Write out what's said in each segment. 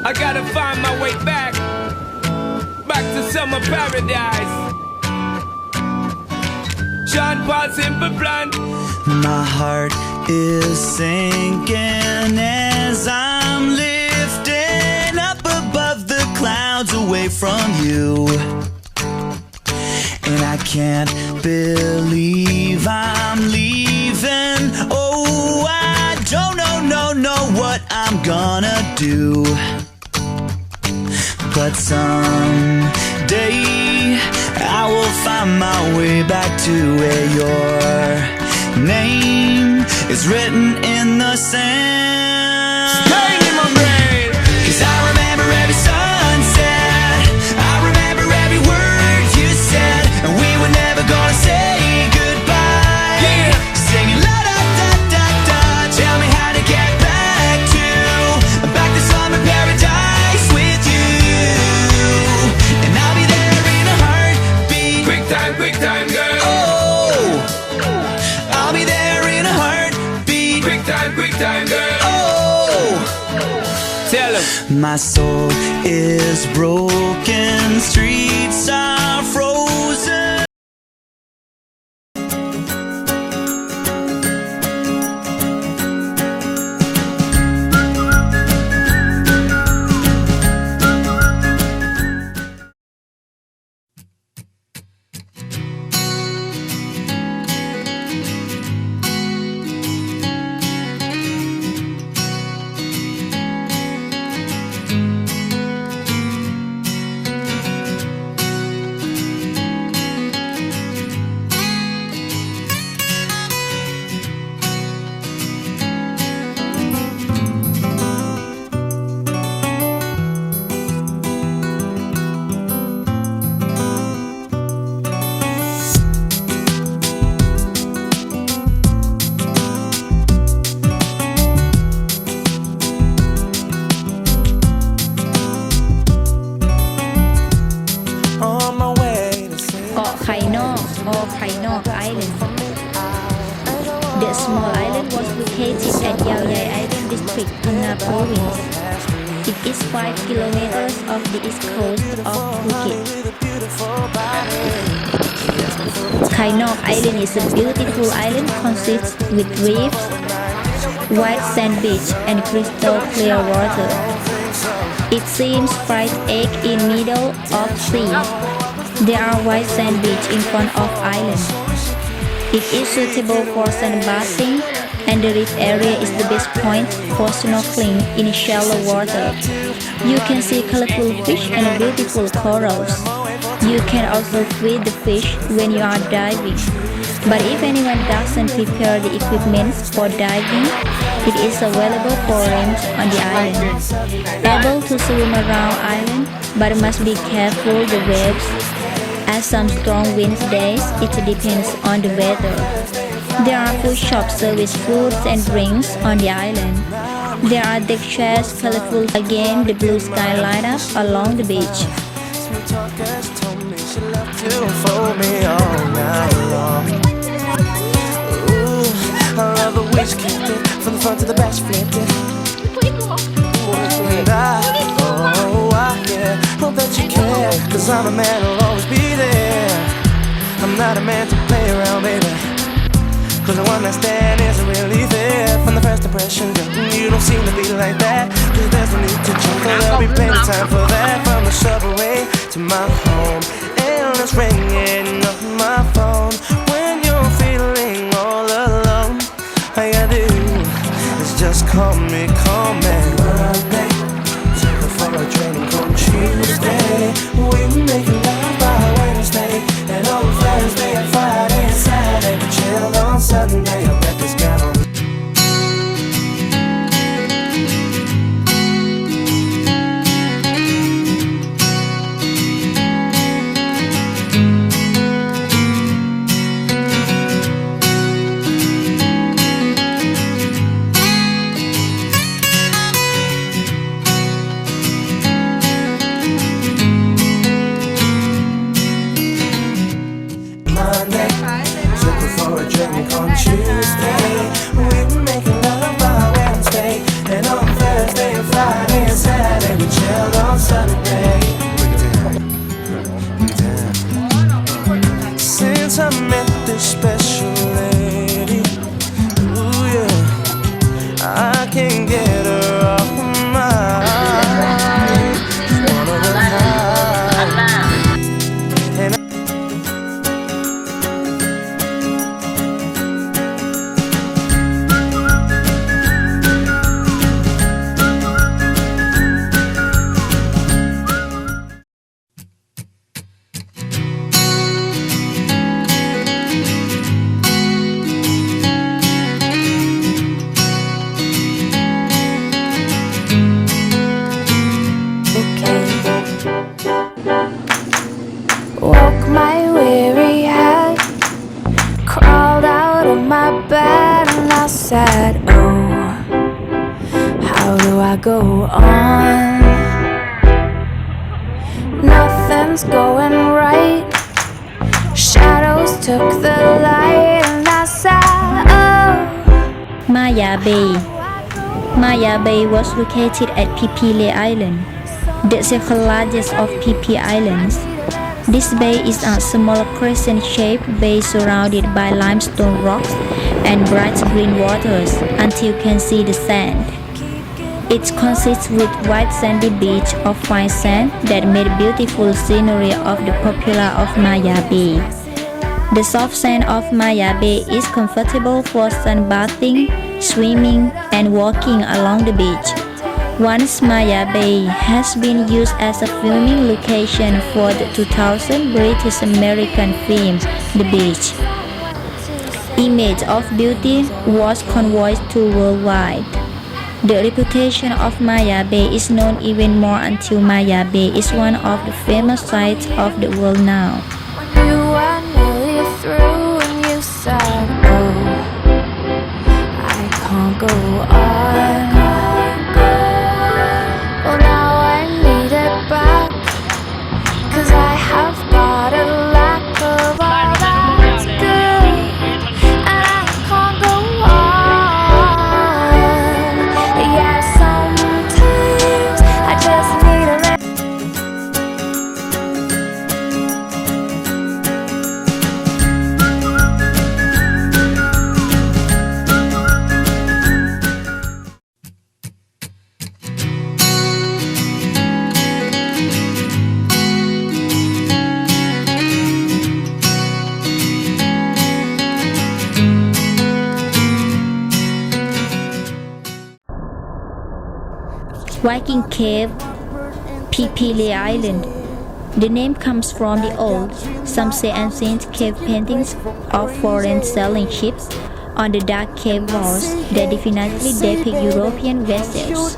I gotta find my way back to summer paradise. Sean Paul Simple Plan. My heart is sinking as I'm lifting up above the clouds away from you. And I can't believe I'm leaving. Oh, I don't know what I'm gonna do. But someday I will find my way back to where your name is written in the sand. Staying in my brain. 'Cause I remember every sunset, I remember every word you said, and we were never gonna say goodbye. Yeah. Singing la da da da da. Tell me how to get back to summer paradise with you, and I'll be there in a heartbeat. Quick time, girl. Oh, I'll be there in a heartbeat. Quick time, girl. Oh, Tell him. my soul is broken, streets are frozen. or Kainok Island. The small island was located at Yau Yai Island district, Phang Nga province. It is 5 kilometers off the east coast of Phuket. Kainok Island is a beautiful island consists with reefs, white sand beach and crystal clear water. It seems bright egg in middle of sea. There are white sand beach in front of island. It is suitable for sunbathing, and the reef area is the best point for snorkeling in shallow water. You can see colorful fish and beautiful corals. You can also feed the fish when you are diving. But if anyone doesn't prepare the equipment for diving, it is available for rent on the island. Able to swim around island, but must be careful the waves. As some strong winds days, it depends on the weather. There are food shops service foods and drinks on the island. There are deck chairs, colorful again, the blue sky light up along the beach. I love the way she kicked it, from the front to the back she flipped it. And yeah, hope that you care, cause I'm a man who'll always be there. I'm not a man to play around, baby, cause the one night stand isn't really fair. From the first impression, girl, you don't seem to be like that. Cause there's no need to jump, there'll be plenty time for that. From the subway to my home, and it's ringing up my phone. When you're feeling all alone, all you gotta do is just call me, call me. Monday, take her for a drink on Tuesday. We make love by Wednesday, and on Thursday and Friday and Saturday we chill on Sunday. I bet this guy on. Monday, took her for a drink on Tuesday. We were making love by Wednesday, and on Thursday and Friday and Saturday we on my bed and I said, oh, how do I go on? Nothing's going right. Shadows took the light and I said, oh. Maya Bay. Maya Bay was located at Phi Phi Leh Island, the second largest of Phi Phi Islands. This bay is a small crescent-shaped bay surrounded by limestone rocks and bright green waters until you can see the sand. It consists with white sandy beach of fine sand that made beautiful scenery of the popular of Maya Bay. The soft sand of Maya Bay is comfortable for sunbathing, swimming, and walking along the beach. Once Maya Bay has been used as a filming location for the 2000 British American film The Beach. Image of Beauty was conveyed to worldwide. The reputation of Maya Bay is known even more until Maya Bay is one of the famous sites of the world now. When you were nearly through and you said, oh, I can't go on. Well, now I need it back, 'cause I have got a lack of all that's good, and I can't go on. Yeah, sometimes I just need a little. Viking Cave, Phi Phi Leh Island. The name comes from the old, some say ancient cave paintings of foreign sailing ships on the dark cave walls that definitely depict European vessels.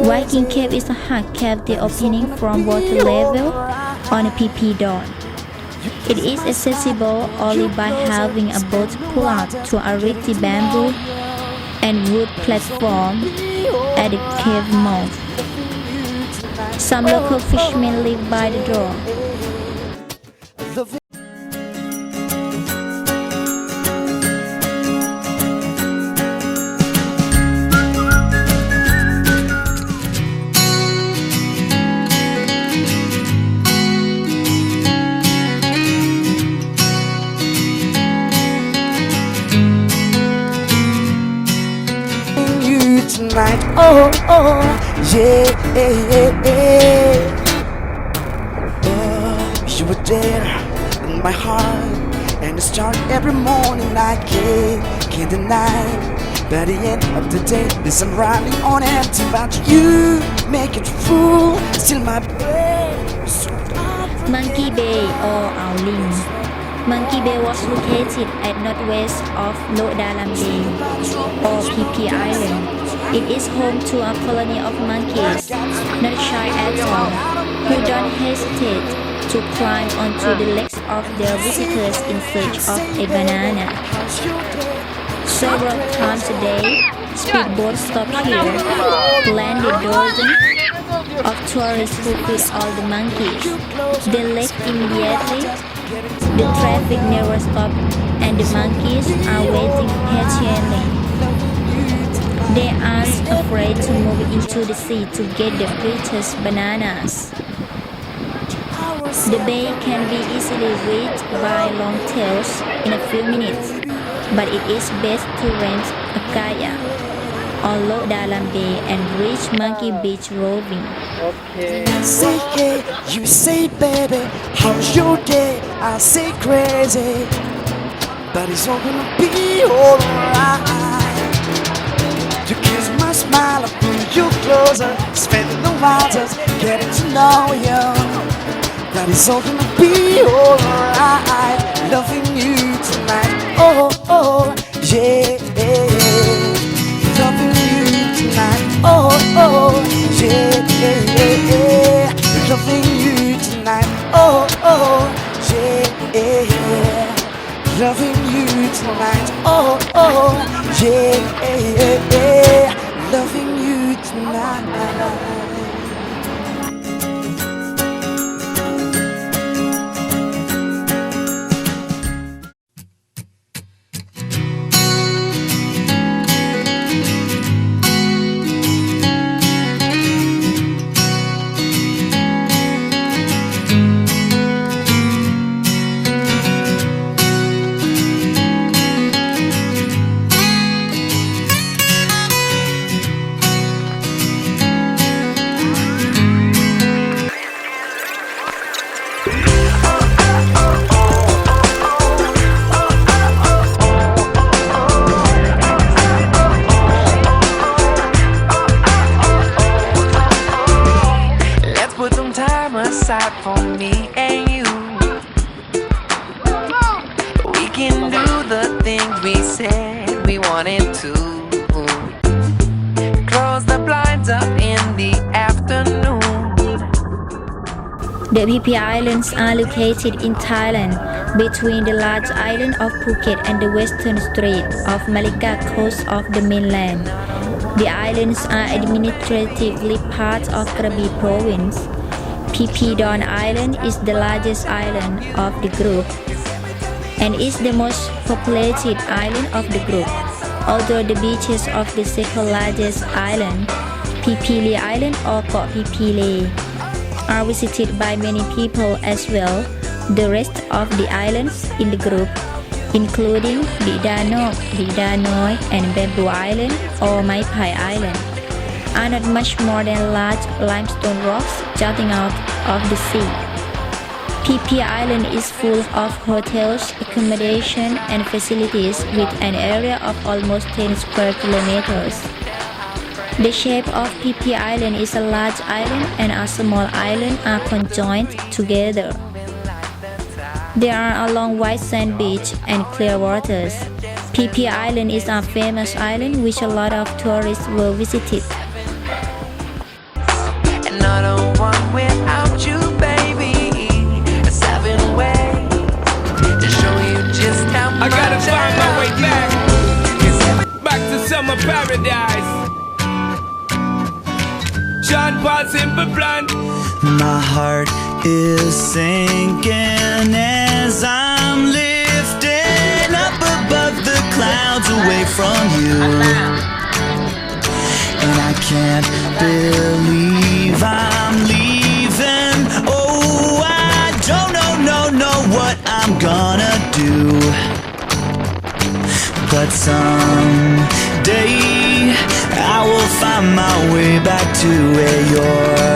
Viking Cave is a hard cavity opening from water level on a Phi Phi Don. It is accessible only by having a boat pull out to a rickety bamboo and wood platform at the cave mouth. Some local fishermen live by the door. You tonight, oh, oh, yeah, yeah, yeah. You were there in my heart, and it started every morning. I can't deny. By the end of the day, this I'm running on empty, but you make it full. Still my brain is so dark. Monkey Bay or Ao Ling. Monkey Bay was located at northwest of Lo Dalam Bay or Phi Phi Island. It is home to a colony of monkeys, not shy at all, who don't hesitate to climb onto the legs of their visitors in search of a banana. Several times a day, speedboats stop here, land a dozen of tourists who feed all the monkeys. They left immediately. The traffic never stops and the monkeys are waiting patiently. They aren't afraid to move into the sea to get the precious bananas. The bay can be easily reached by longtails in a few minutes, but it is best to rent a kayak or Lo Dalam Bay and reach Monkey Beach roving. Say yeah, you say baby, how's your day? I say crazy, but it's all gonna be alright. You kiss my smile, I pull you closer, spending the waters, getting to know you. But it's all gonna be alright, loving you tonight. Oh, oh, yeah, yeah. Loving you tonight. Oh, oh, yeah, yeah, yeah. Loving you tonight. Oh, oh, yeah, yeah. Loving you tonight. right. Oh, oh, yeah, yeah, yeah. Loving you tonight. Let's put some time aside for me and you. We can do the things we said we wanted to. Close the blinds up in the afternoon. The PP Islands are located in Thailand, between the large island of Phuket and the western strait of Malacca coast of the mainland. The islands are administratively part of Krabi province. PP Don Island is the largest island of the group and is the most populated island of the group, although the beaches of the second largest island, Pipili Island or Koh Pipili, are visited by many people as well. The rest of the islands in the group, including Bida Nok, Bida Noi, and Bamboo Island or Mai Pai Island, are not much more than large limestone rocks jutting out of the sea. PP Island is full of hotels, accommodation, and facilities with an area of almost 10 square kilometers. The shape of PP Island is a large island and a small island are conjoined together. There are a long white sand beach and clear waters. PP Island is a famous island which a lot of tourists will visit it. And I don't want without you, baby. A 7 way to show you just how I much gotta find my way I back. do. Back to summer paradise. John Paul Simple Plan. My heart is sinking as I'm lifted up above the clouds away from you. And I can't believe I'm leaving. Oh, I don't know what I'm gonna do. But someday I will find my way back to where you're